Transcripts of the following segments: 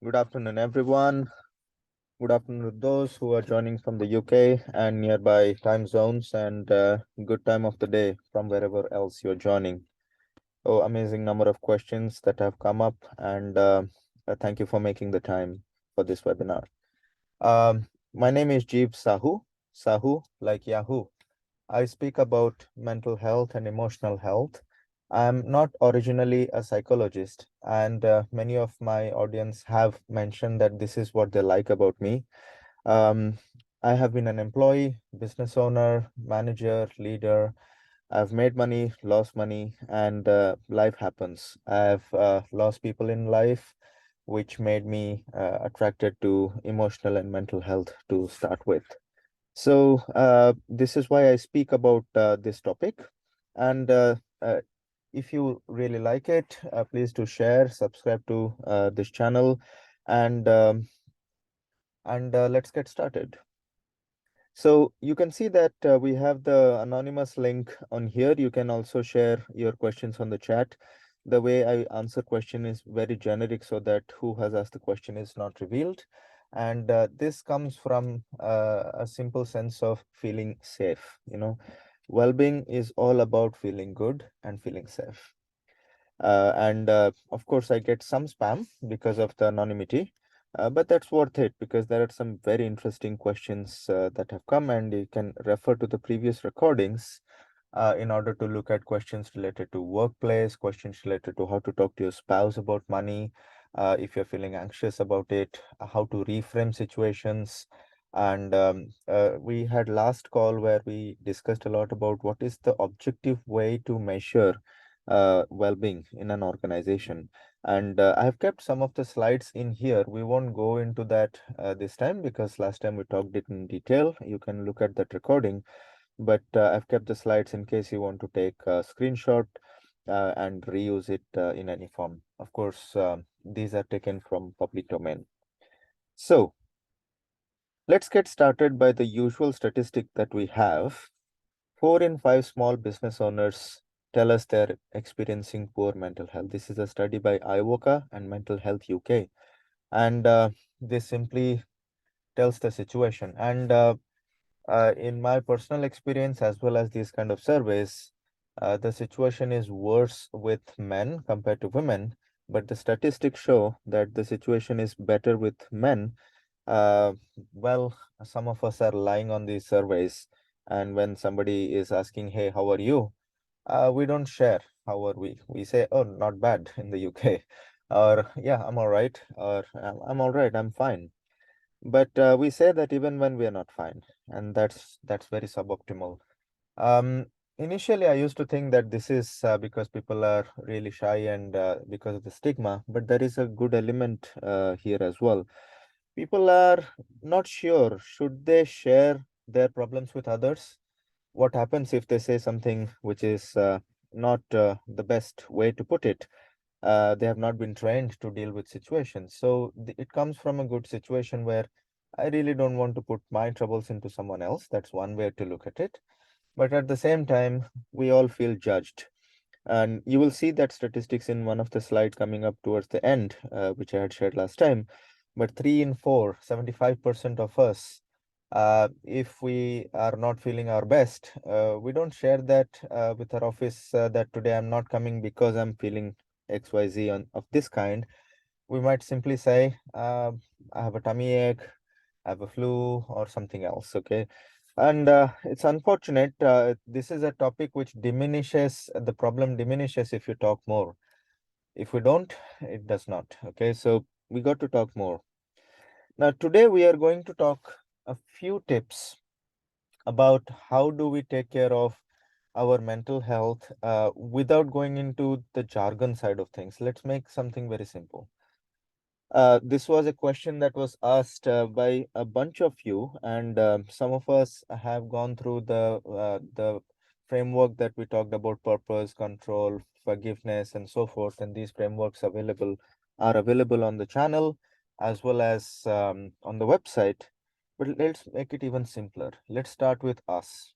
Good afternoon, everyone. Good afternoon to those who are joining from the UK and nearby time zones, and good time of the day from wherever else you're joining. Oh, amazing number of questions that have come up, and thank you for making the time for this webinar. My name is Jeev Sahoo, Sahoo like Yahoo. I speak about mental health and emotional health. I'm not originally a psychologist, and many of my audience have mentioned that this is what they like about me. Um, I have been an employee, business owner, manager, leader. I've made money, lost money, and life happens. I've lost people in life, which made me attracted to emotional and mental health to start with. So this is why I speak about this topic. And if you really like it, please do share, subscribe to this channel, and let's get started. So you can see that we have the anonymous link on here. You can also share your questions on the chat. The way I answer question is very generic so that who has asked the question is not revealed. And this comes from a simple sense of feeling safe. Well-being is all about feeling good and feeling safe. And of course, I get some spam because of the anonymity, but that's worth it because there are some very interesting questions that have come, and you can refer to the previous recordings in order to look at questions related to workplace, questions related to how to talk to your spouse about money, if you're feeling anxious about it, how to reframe situations. And we had last call where we discussed a lot about what is the objective way to measure well-being in an organization. And I have kept some of the slides in here. We won't go into that this time because last time we talked it in detail. You can look at that recording, but I've kept the slides in case you want to take a screenshot and reuse it in any form. Of course, these are taken from public domain. So let's get started by the usual statistic that we have. 4 in 5 small business owners tell us they're experiencing poor mental health. This is a study by IWOCA and Mental Health UK. And this simply tells the situation. And in my personal experience, as well as these kind of surveys, the situation is worse with men compared to women. But the statistics show that the situation is better with men. uh, well, some of us are lying on these surveys, and when somebody is asking, "Hey, how are you?" We don't share how are we. We say, "Oh, not bad" in the UK, or "Yeah, I'm all right," or "I'm all right, I'm fine." But we say that even when we are not fine, and that's very suboptimal. Um, Initially, I used to think that this is because people are really shy and because of the stigma, but there is a good element here as well. People are not sure, should they share their problems with others? What happens if they say something which is not the best way to put it? They have not been trained to deal with situations. So it comes from a good situation where I really don't want to put my troubles into someone else. That's one way to look at it. But at the same time, we all feel judged. And you will see that statistics in one of the slides coming up towards the end, which I had shared last time. But 3 in 4, 75% of us, if we are not feeling our best, we don't share that with our office that today I'm not coming because I'm feeling XYZ of this kind. We might simply say, I have a tummy ache, I have a flu, or something else. Okay. And it's unfortunate. This is a topic which diminishes, the problem diminishes if you talk more. If we don't, it does not. Okay. So we got to talk more. Now, today we are going to talk a few tips about how do we take care of our mental health without going into the jargon side of things. Let's make something very simple. This was a question that was asked by a bunch of you, and some of us have gone through the framework that we talked about: purpose, control, forgiveness, and so forth. And these frameworks are available on the channel as well as on the website. But let's make it even simpler. Let's start with us.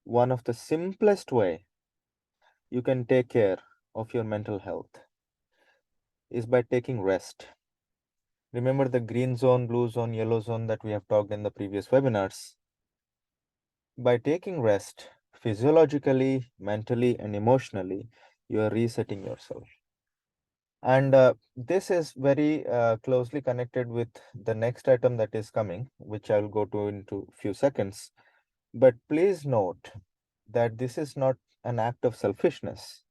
One of the simplest way you can take care of your mental health is by taking rest. Remember the green zone, blue zone, yellow zone that we have talked in the previous webinars. By taking rest, physiologically, mentally, and emotionally, you are resetting yourself. And this is very closely connected with the next item that is coming, which I'll go to into few seconds. But please note that this is not an act of selfishness.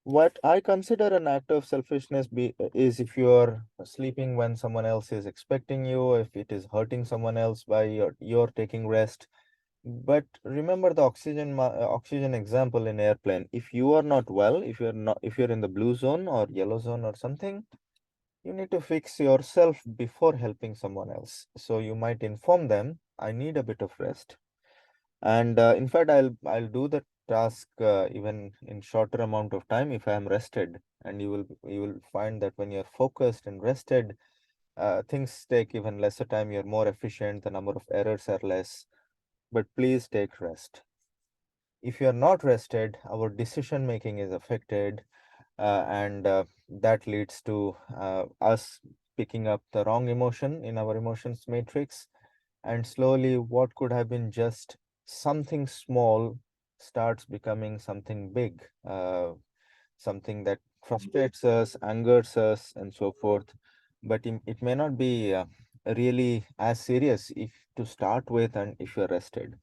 What I consider an act of selfishness is if you are sleeping when someone else is expecting you, if it is hurting someone else by you're taking rest. But remember the oxygen example in airplane. If you are not well, if you're in the blue zone or yellow zone or something, you need to fix yourself before helping someone else. So you might inform them, I need a bit of rest. And in fact, I'll do the task even in shorter amount of time if I am rested. And you will find that when you're focused and rested, things take even lesser time. You're more efficient. The number of errors are less. But please take rest. If you are not rested, our decision making is affected, and that leads to us picking up the wrong emotion in our emotions matrix, and slowly what could have been just something small starts becoming something big, something that frustrates us, angers us, and so forth. But it may not be really as serious if to start with and if you're rested.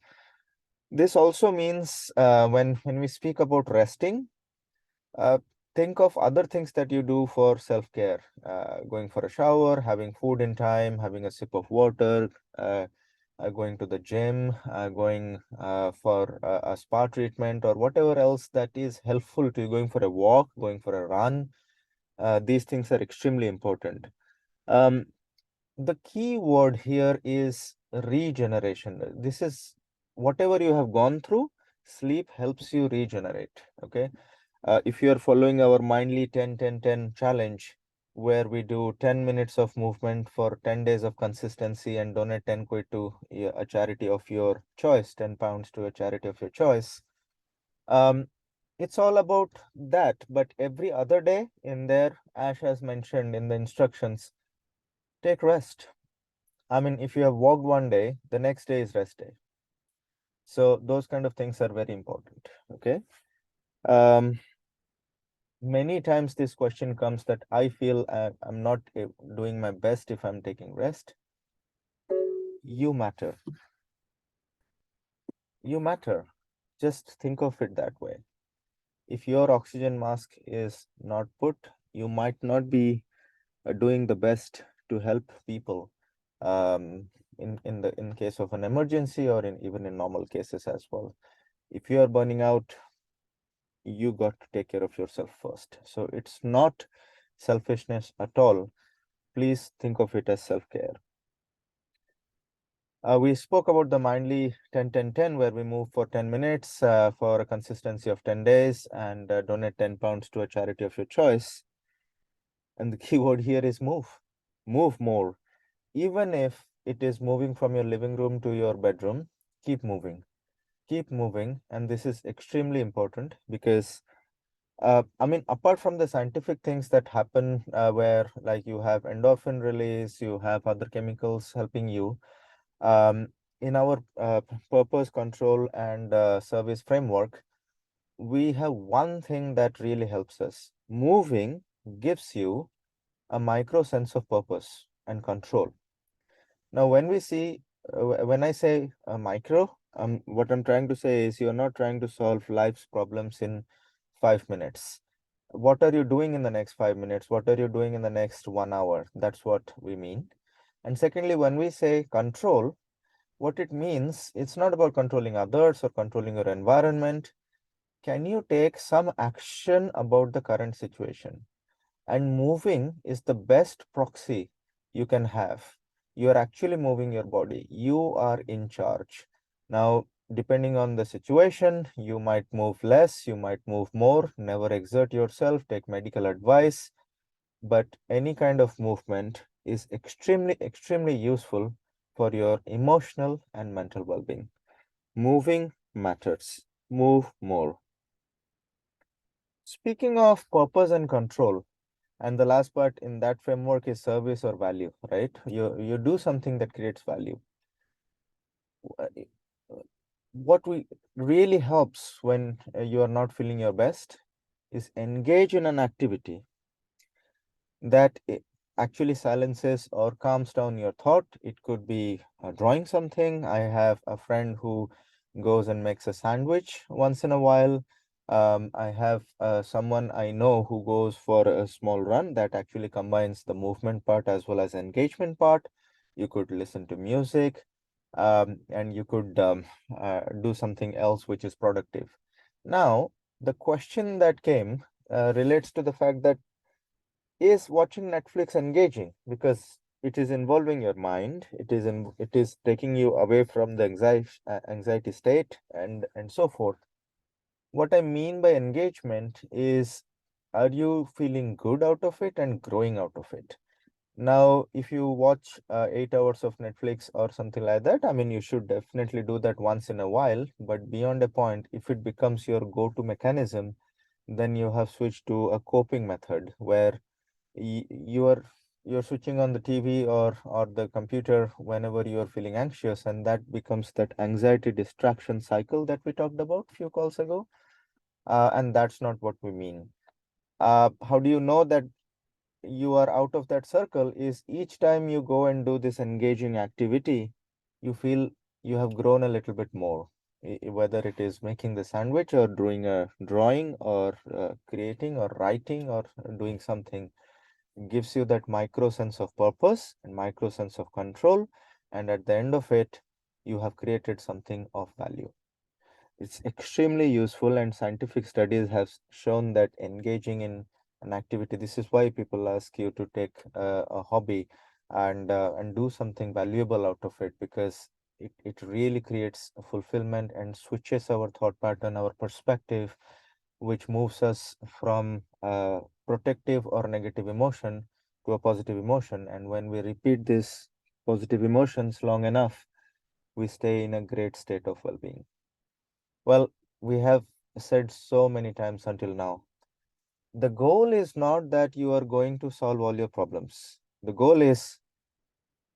This also means when we speak about resting, uh, think of other things that you do for self-care. Going for a shower, having food in time, having a sip of water, going to the gym, going for a spa treatment, or whatever else that is helpful to you, going for a walk, going for a run. These things are extremely important. Um, the key word here is regeneration. This is whatever you have gone through, sleep helps you regenerate. Okay. If you are following our Mindly 10-10-10 challenge, where we do 10 minutes of movement for 10 days of consistency and donate 10 quid to a charity of your choice, 10 pounds to a charity of your choice. Um, it's all about that. But every other day in there, Ash has mentioned in the instructions, take rest. I mean, if you have walked one day, the next day is rest day. So those kind of things are very important. Okay. Um, Many times this question comes that I feel I'm not doing my best if I'm taking rest. You matter. You matter. Just think of it that way. If your oxygen mask is not put, you might not be doing the best to help people in case of an emergency or even in normal cases as well. If you are burning out, you got to take care of yourself first. So it's not selfishness at all. Please think of it as self-care. We spoke about the Mindly 10-10-10, where we move for 10 minutes for a consistency of 10 days and donate 10 pounds to a charity of your choice. And the keyword here is move. Move more. Even if it is moving from your living room to your bedroom, keep moving. Keep moving. And this is extremely important because I mean, apart from the scientific things that happen where like you have endorphin release, you have other chemicals helping you, um, in our purpose, control, and service framework, we have one thing that really helps us. Moving gives you a micro sense of purpose and control. Now, when I say micro, what I'm trying to say is you're not trying to solve life's problems in 5 minutes. What are you doing in the next 5 minutes? What are you doing in the next 1 hour? That's what we mean. And secondly, when we say control, what it means, it's not about controlling others or controlling your environment. Can you take some action about the current situation? And moving is the best proxy you can have. You are actually moving your body. You are in charge. Now, depending on the situation, you might move less, you might move more, never exert yourself, take medical advice. But any kind of movement is extremely, extremely useful for your emotional and mental well-being. Moving matters. Move more. Speaking of purpose and control, And the last part in that framework is service or value, right? You do something that creates value. Uh, What we really helps when you are not feeling your best is engage in an activity that actually silences or calms down your thought. It could be drawing something. I have a friend who goes and makes a sandwich once in a while. I have someone I know who goes for a small run that actually combines the movement part as well as engagement part. You could listen to music, and you could do something else which is productive. Now, the question that came relates to the fact that is watching Netflix engaging? Because it is involving your mind, it is taking you away from the anxiety state and so forth. What I mean by engagement is, are you feeling good out of it and growing out of it? Now, if you watch 8 hours of Netflix or something like that, I mean, you should definitely do that once in a while. But beyond a point, if it becomes your go-to mechanism, then you have switched to a coping method where you're switching on the TV or the computer whenever you are feeling anxious, and that becomes that anxiety distraction cycle that we talked about a few calls ago. And that's not what we mean. How do you know that you are out of that circle? Is each time you go and do this engaging activity, you feel you have grown a little bit more. Whether it is making the sandwich or doing a drawing or creating or writing or doing something, gives you that micro sense of purpose and micro sense of control. And at the end of it, you have created something of value. It's extremely useful, and scientific studies have shown that engaging in an activity, this is why people ask you to take a hobby and do something valuable out of it, because it really creates a fulfillment and switches our thought pattern, our perspective, which moves us from protective or negative emotion to a positive emotion. And when we repeat these positive emotions long enough, we stay in a great state of well-being. Well, we have said so many times until now, the goal is not that you are going to solve all your problems. The goal is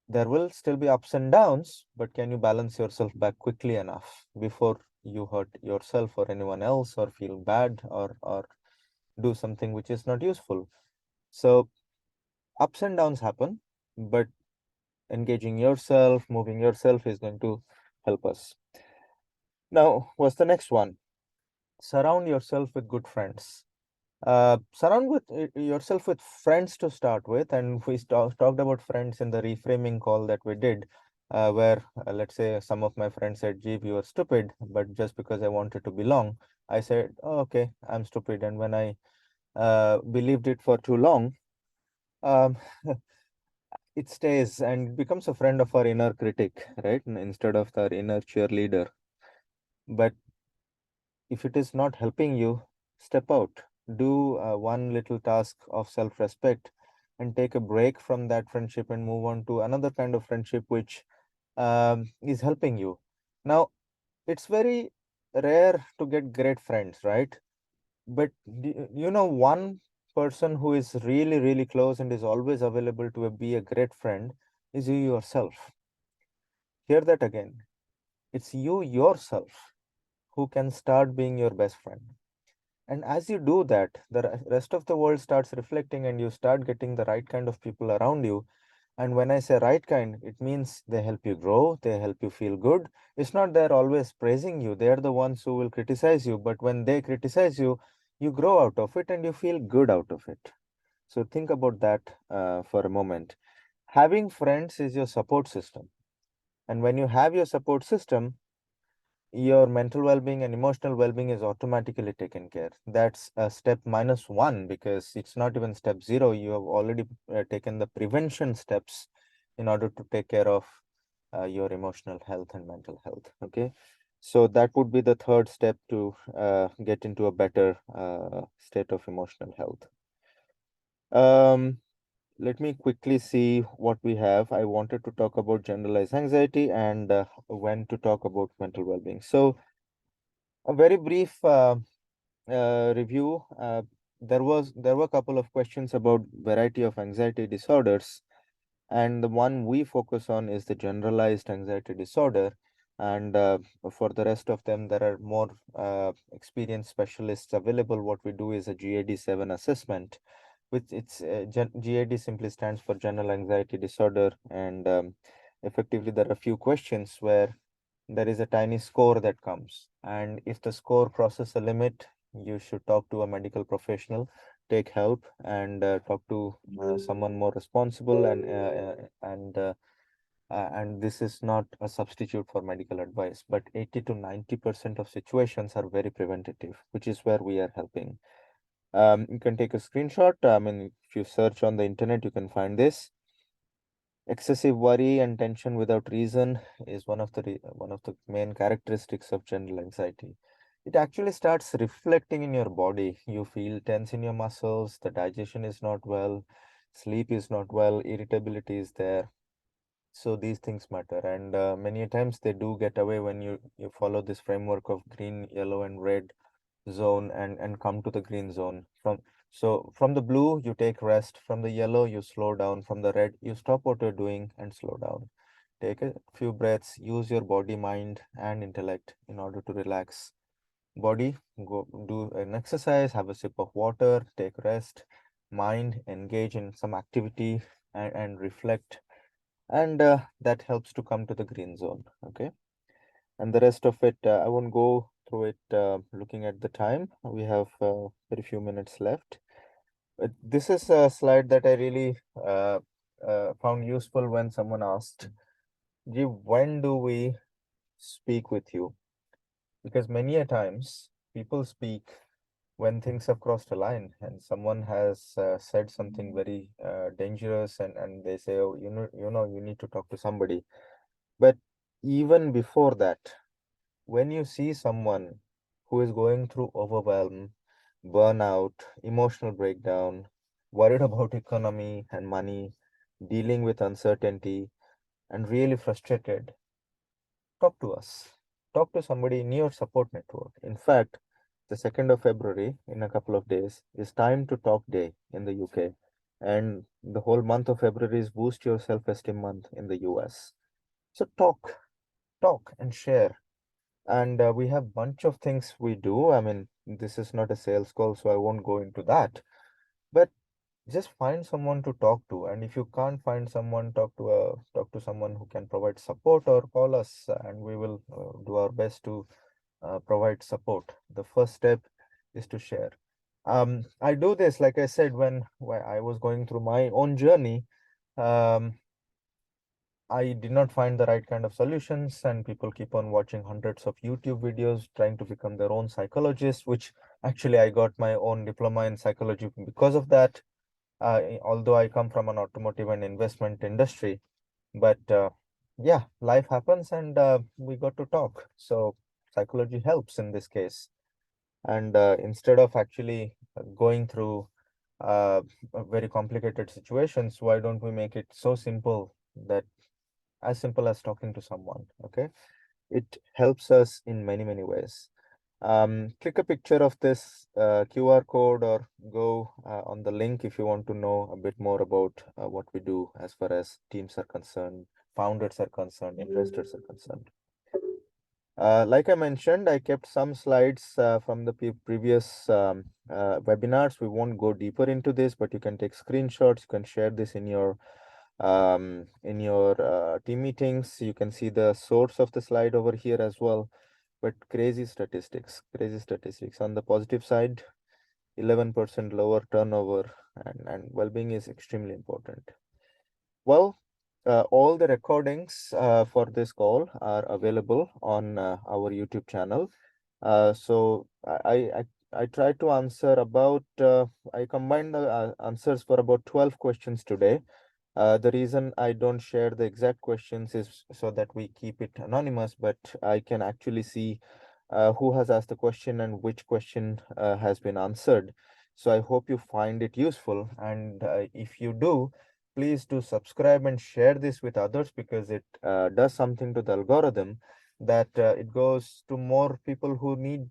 there will still be ups and downs, but can you balance yourself back quickly enough before you hurt yourself or anyone else or feel bad or do something which is not useful? So ups and downs happen, but engaging yourself, moving yourself is going to help us. Now, what's the next one? Surround yourself with good friends. Surround yourself with friends to start with, and we talked about friends in the reframing call that we did, where let's say some of my friends said, Jeev, you are stupid, but just because I wanted to belong, I said, oh, okay, I'm stupid. And when I believed it for too long, um, it stays and becomes a friend of our inner critic, right? Instead of our inner cheerleader. But if it is not helping you, step out. Do one little task of self-respect and take a break from that friendship and move on to another kind of friendship which is helping you. Now, it's very rare to get great friends, right? But you know, one person who is really, really close and is always available to be a great friend is you yourself. Hear that again. It's you yourself who can start being your best friend. And as you do that, the rest of the world starts reflecting and you start getting the right kind of people around you. And when I say right kind, it means they help you grow, they help you feel good. It's not they're always praising you, they're the ones who will criticize you. But when they criticize you, you grow out of it and you feel good out of it. So think about that for a moment. Having friends is your support system. And when you have your support system, your mental well-being and emotional well-being is automatically taken care. That's step -1, because it's not even step 0. You have already taken the prevention steps in order to take care of your emotional health and mental health. Okay, so that would be the third step to get into a better state of emotional health. Let me quickly see what we have. I wanted to talk about generalized anxiety and when to talk about mental well-being. So a very brief review. there were a couple of questions about variety of anxiety disorders, and the one we focus on is the generalized anxiety disorder. And for the rest of them, there are more experienced specialists available. What we do is a GAD-7 assessment, which GAD simply stands for general anxiety disorder, and effectively there are a few questions where there is a tiny score that comes, and if the score crosses a limit, you should talk to a medical professional, take help, and talk to someone more responsible, and this is not a substitute for medical advice, but 80 to 90% of situations are very preventative, which is where we are helping. You can take a screenshot. I mean, if you search on the internet, you can find this. Excessive worry and tension without reason is one of the main characteristics of general anxiety. It actually starts reflecting in your body. You feel tense in your muscles, the digestion is not well, sleep is not well, irritability is there. So these things matter, and many a times they do get away when you follow this framework of green, yellow, and red zone, and come to the green zone. From the blue you take rest, from the yellow you slow down, from the red you stop what you're doing and slow down. Take a few breaths, use your body, mind, and intellect in order to relax. Body, go do an exercise, have a sip of water, take rest. Mind, engage in some activity, and reflect, and that helps to come to the green zone. Okay, and the rest of it, I won't go through it. Looking at the time, we have very few minutes left. This is a slide that I really found useful when someone asked, Jeev, when do we speak with you? Because many a times people speak when things have crossed a line and someone has said something very dangerous, and they say, oh, you need to talk to somebody. But even before that, when you see someone who is going through overwhelm, burnout, emotional breakdown, worried about economy and money, dealing with uncertainty, and really frustrated, talk to us. Talk to somebody in your support network. In fact, the 2nd of February, in a couple of days, is Time to Talk Day in the UK. And the whole month of February is Boost Your Self-Esteem Month in the US. So talk and share. And we have bunch of things we do. I mean, this is not a sales call, so I won't go into that. But just find someone to talk to, and if you can't find someone, talk to someone who can provide support, or call us, and we will do our best to provide support. The first step is to share. I do this, like I said, when I was going through my own journey. um, I did not find the right kind of solutions, and people keep on watching hundreds of YouTube videos trying to become their own psychologist, which actually I got my own diploma in psychology because of that. Although I come from an automotive and investment industry, but yeah, life happens, and we got to talk. So psychology helps in this case. And instead of actually going through uh, very complicated situations, why don't we make it so simple, that as simple as talking to someone? Okay, it helps us in many, many ways. Click a picture of this QR code, or go on the link if you want to know a bit more about what we do as far as teams are concerned, founders are concerned, investors are concerned. Like I mentioned, I kept some slides from the previous webinars. We won't go deeper into this, but you can take screenshots. You can share this in your team meetings. You can see the source of the slide over here as well. But crazy statistics, crazy statistics. On the positive side, 11% lower turnover, and well-being is extremely important. Well, all the recordings for this call are available on our YouTube channel. So I tried to answer about, I combined the answers for about 12 questions today. The reason I don't share the exact questions is so that we keep it anonymous, but I can actually see who has asked the question and which question has been answered. So I hope you find it useful. And if you do, please do subscribe and share this with others, because it does something to the algorithm, that it goes to more people who need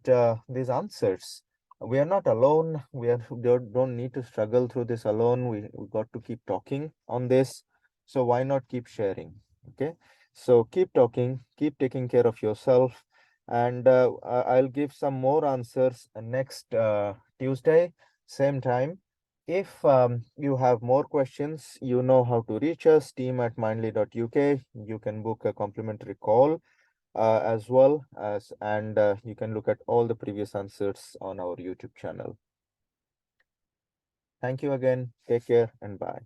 these answers. We are not alone. We don't need to struggle through this alone. We got to keep talking on this. So why not keep sharing? Okay. So keep talking, keep taking care of yourself. And I'll give some more answers next Tuesday, same time. If you have more questions, you know how to reach us, team@mindly.uk. You can book a complimentary call as well as, and you can look at all the previous answers on our YouTube channel. Thank you again. Take care and bye.